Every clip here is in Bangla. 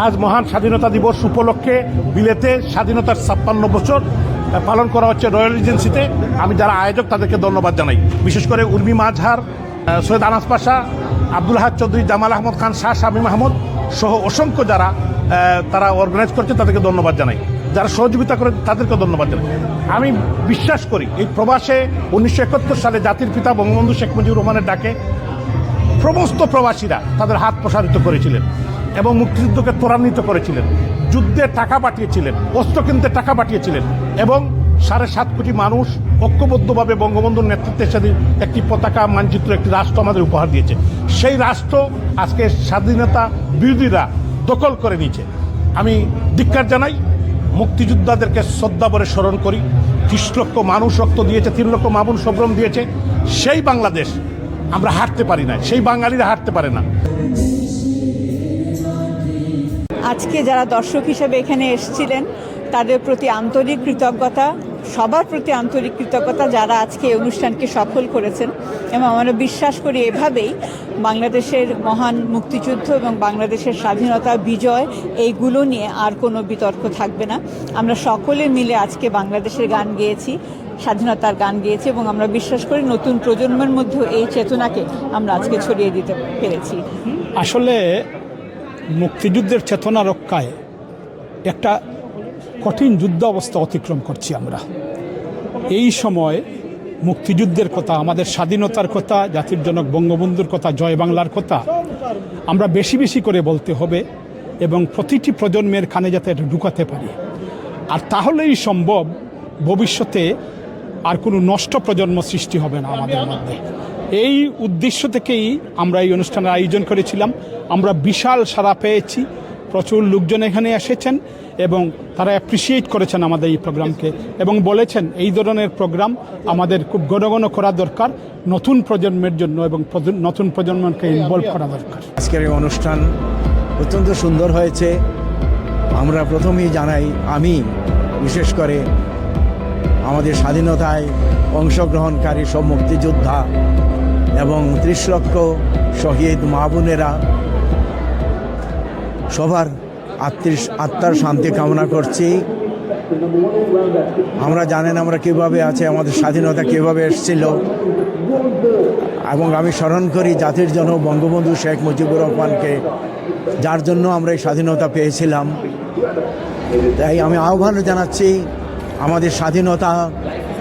আজ মহান স্বাধীনতা দিবস উপলক্ষে বিলেতে স্বাধীনতার ৫৬ বছর পালন করা হচ্ছে রয়্যাল রিজেন্সিতে। আমি যারা আয়োজক তাদেরকে ধন্যবাদ জানাই, বিশেষ করে উর্মি মাজহার, সৈয়দ আনাস পাশা, আব্দুল হাদ চৌধুরী, জামাল আহমদ খান, শাহ শামীম আহমদ সহ অসংখ্য যারা তারা অর্গানাইজ করছে তাদেরকে ধন্যবাদ জানাই, যারা সহযোগিতা করে তাদেরকে ধন্যবাদ জানাই। আমি বিশ্বাস করি এই প্রবাসে ১৯৭১ সালে জাতির পিতা বঙ্গবন্ধু শেখ মুজিবুর রহমানের ডাকে সমস্ত প্রবাসীরা তাদের হাত প্রসারিত করেছিলেন এবং মুক্তিযুদ্ধকে ত্বরান্বিত করেছিলেন, যুদ্ধে টাকা পাঠিয়েছিলেন, অস্ত্র কিনতে টাকা পাঠিয়েছিলেন এবং ৭.৫ কোটি মানুষ ঐক্যবদ্ধভাবে বঙ্গবন্ধুর নেতৃত্বের একটি পতাকা মানচিত্র, একটি রাষ্ট্র আমাদের উপহার দিয়েছে। সেই রাষ্ট্র আজকে স্বাধীনতা বিরোধীরা দখল করে নিয়েছে। আমি ধিক্কার জানাই, মুক্তিযোদ্ধাদেরকে শ্রদ্ধাভরে স্মরণ করি। ৩০ লক্ষ মানুষ রক্ত দিয়েছে, ৩ লক্ষ মামুন সবরম দিয়েছে। সেই বাংলাদেশ আমরা হারতে পারি না, সেই বাঙালিরা হারতে পারে না। আজকে যারা দর্শক হিসেবে এখানে এসেছিলেন তাদের প্রতি আন্তরিক কৃতজ্ঞতা, সবার প্রতি আন্তরিক কৃতজ্ঞতা যারা আজকে এই অনুষ্ঠানকে সফল করেছেন। এবং আমরা বিশ্বাস করি এভাবেই বাংলাদেশের মহান মুক্তিযুদ্ধ এবং বাংলাদেশের স্বাধীনতা বিজয় এইগুলো নিয়ে আর কোনো বিতর্ক থাকবে না। আমরা সকলে মিলে আজকে বাংলাদেশের গান গেয়েছি, স্বাধীনতার গান গেয়েছি এবং আমরা বিশ্বাস করি নতুন প্রজন্মের মধ্যেও এই চেতনাকে আমরা আজকে ছড়িয়ে দিতে পেরেছি। আসলে মুক্তিযুদ্ধের চেতনা রক্ষায় একটা কঠিন যুদ্ধ অবস্থা অতিক্রম করছি আমরা। এই সময় মুক্তিযুদ্ধের কথা, আমাদের স্বাধীনতার কথা, জাতির জনক বঙ্গবন্ধুর কথা, জয় বাংলার কথা আমরা বেশি বেশি করে বলতে হবে এবং প্রতিটি প্রজন্মের কানে যাতে এটা ঢুকাতে পারি। আর তাহলেই সম্ভব ভবিষ্যতে আর কোনো নষ্ট প্রজন্ম সৃষ্টি হবে না আমাদের মধ্যে। এই উদ্দেশ্য থেকেই আমরা এই অনুষ্ঠানের আয়োজন করেছিলাম। আমরা বিশাল সাড়া পেয়েছি, প্রচুর লোকজন এখানে এসেছেন এবং তারা অ্যাপ্রিসিয়েট করেছেন আমাদের এই প্রোগ্রামকে এবং বলেছেন এই ধরনের প্রোগ্রাম আমাদের খুব ঘন ঘন করা দরকার নতুন প্রজন্মের জন্য এবং নতুন প্রজন্মকে ইনভলভ করা দরকার। আজকের এই অনুষ্ঠান অত্যন্ত সুন্দর হয়েছে। আমরা প্রথমেই জানাই, আমি বিশেষ করে আমাদের স্বাধীনতায় অংশগ্রহণকারী সব মুক্তিযোদ্ধা এবং ৩০ লক্ষ শহীদ মা বোনেরা সবার আত্মার শান্তি কামনা করছি। আমরা জানেন আমরা কীভাবে আছে, আমাদের স্বাধীনতা কীভাবে এসেছিল এবং আমি স্মরণ করি জাতির জনক বঙ্গবন্ধু শেখ মুজিবুর রহমানকে, যার জন্য আমরা এই স্বাধীনতা পেয়েছিলাম। তাই আমি আহ্বান জানাচ্ছি আমাদের স্বাধীনতা,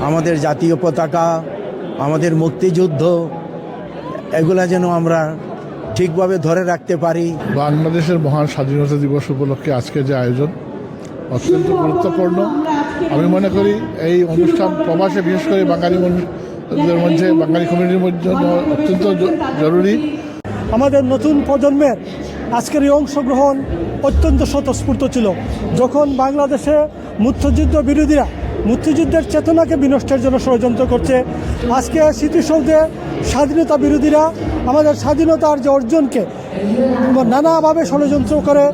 আমাদের জাতীয় পতাকা, আমাদের মুক্তিযুদ্ধ এগুলা যেন আমরা ঠিকভাবে ধরে রাখতে পারি। বাংলাদেশের মহান স্বাধীনতা দিবস উপলক্ষে আজকে যে আয়োজন অত্যন্ত গুরুত্বপূর্ণ। আমি মনে করি এই অনুষ্ঠান প্রবাসে, বিশেষ করে বাঙালি মানুষদের মধ্যে, বাঙালি কমিউনিটির মধ্যে অত্যন্ত জরুরি। আমাদের নতুন প্রজন্মের আজকের এই অংশগ্রহণ অত্যন্ত স্বতঃস্ফূর্ত ছিল। যখন বাংলাদেশে মুক্তিযুদ্ধ বিরোধীরা মুক্তিযুদ্ধের চেতনাকে বিনষ্টের জন্য ষড়যন্ত্র করছে, আজকে স্মৃতিসৌধে স্বাধীনতা বিরোধীরা আমাদের স্বাধীনতার যে অর্জনকে নানাভাবে ষড়যন্ত্র করে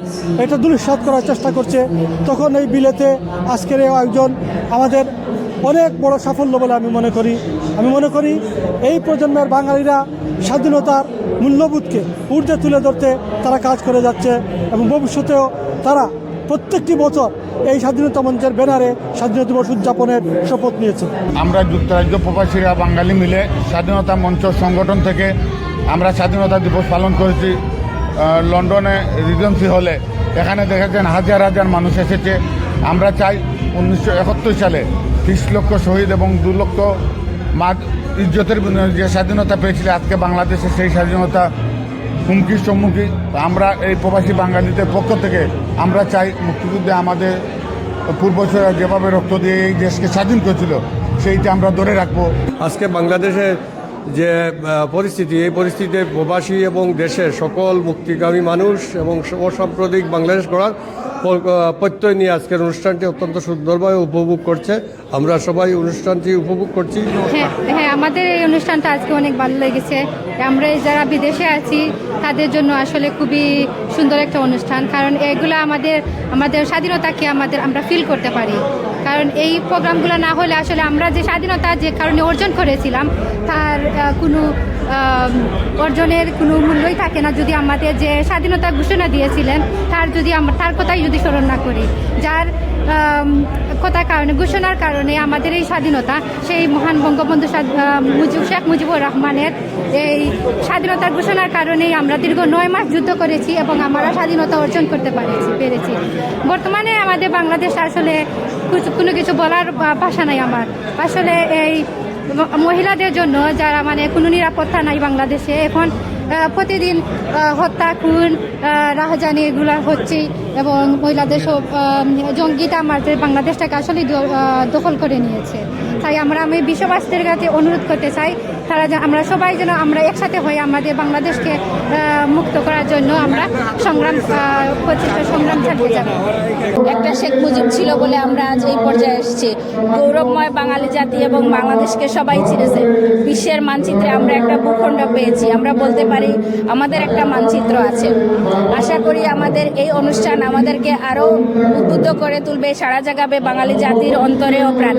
এটা দুলিশাত করার চেষ্টা করছে, তখন এই বিলেতে আজকের এই আয়োজন আমাদের অনেক বড় সাফল্য বলে আমি মনে করি এই প্রজন্মের বাঙালিরা স্বাধীনতার মূল্যবোধকে ঊর্ধ্বে তুলে ধরতে তারা কাজ করে যাচ্ছে এবং ভবিষ্যতেও তারা প্রত্যেকটি বছর এই স্বাধীনতা মঞ্চের ব্যানারে স্বাধীনতা দিবস উদযাপনের শপথ নিয়েছে। আমরা যুক্তরাজ্য প্রবাসীরা বাঙালি মিলে স্বাধীনতা মঞ্চ সংগঠন থেকে আমরা স্বাধীনতা দিবস পালন করেছি লন্ডনে রিজেন্সি হলে। এখানে দেখেছেন হাজার হাজার মানুষ এসেছে। আমরা চাই ১৯৭১ সালে ৩০ লক্ষ শহীদ এবং ২ লক্ষ মা ইজ্জতের যে স্বাধীনতা পেয়েছিল, আজকে বাংলাদেশে সেই স্বাধীনতা হুমকির সম্মুখী। আমরা এই প্রবাসী বাঙালিদের পক্ষ থেকে আমরা চাই মুক্তিযুদ্ধে আমাদের পূর্বজরা যেভাবে রক্ত দিয়ে এই দেশকে স্বাধীন করেছিল সেইটা আমরা ধরে রাখবো। আজকে বাংলাদেশের যে পরিস্থিতি, এই পরিস্থিতিতে প্রবাসী এবং দেশের সকল মুক্তিকামী মানুষ এবং অসাম্প্রদায়িক বাংলাদেশ গড়ার প্রত্যয় নিয়ে আজকের অনুষ্ঠানটি অত্যন্ত সুন্দরভাবে উপভোগ করছে। আমরা সবাই অনুষ্ঠানটি উপভোগ করছি। হ্যাঁ, আমাদের এই অনুষ্ঠানটা আজকে অনেক ভালো লেগেছে। আমরা যারা বিদেশে আছি তাদের জন্য আসলে খুবই সুন্দর একটা অনুষ্ঠান, কারণ এগুলো আমাদের স্বাধীনতাকে আমরা ফিল করতে পারি। কারণ এই প্রোগ্রামগুলো না হলে আসলে আমরা যে স্বাধীনতা যে কারণে অর্জন করেছিলাম তার কোনো অর্জনের কোনো মূল্যই থাকে না যদি আমাদের যে স্বাধীনতা ঘোষণা দিয়েছিলেন তার কথাই যদি স্মরণ না করি, যার কথার কারণে ঘোষণার কারণে আমাদের এই স্বাধীনতা, সেই মহান বঙ্গবন্ধু শেখ মুজিবুর রহমানের এই স্বাধীনতার ঘোষণার কারণেই আমরা দীর্ঘ 9 মাস যুদ্ধ করেছি এবং আমরা স্বাধীনতা অর্জন করতে পেরেছি। বর্তমানে আমাদের বাংলাদেশ আসলে কোনো কিছু বলার ভাষা নাই আমার। আসলে এই মহিলাদের জন্য যারা মানে কোনো নিরাপত্তা নাই বাংলাদেশে, এখন প্রতিদিন হত্যা, খুন, রাহাজানি এগুলো হচ্ছেই এবং মহিলাদের সব জঙ্গিটা আমাদের বাংলাদেশটাকে আসলেই দখল করে নিয়েছে। তাই আমি বিশ্ববাসীদের কাছে অনুরোধ করতে চাই, আমরা সবাই যেন আমরা একসাথে হয়ে আমাদের বাংলাদেশকে মুক্ত করার জন্য আমরা সংগ্রাম চালিয়ে যাব। একটা শেখ মুজিব ছিল বলে আমরা আজ এই পর্যায়ে এসেছি। গৌরবময় বাঙালি জাতি এবং বাংলাদেশকে সবাই চিনেছে। বিশ্বের মানচিত্রে আমরা একটা ভূখণ্ড পেয়েছি, আমরা বলতে পারি আমাদের একটা মানচিত্র আছে। আশা করি আমাদের এই অনুষ্ঠান আমাদেরকে আরও উদ্বুদ্ধ করে তুলবে, সাড়া জাগাবে বাঙালি জাতির অন্তরে ও প্রাণে।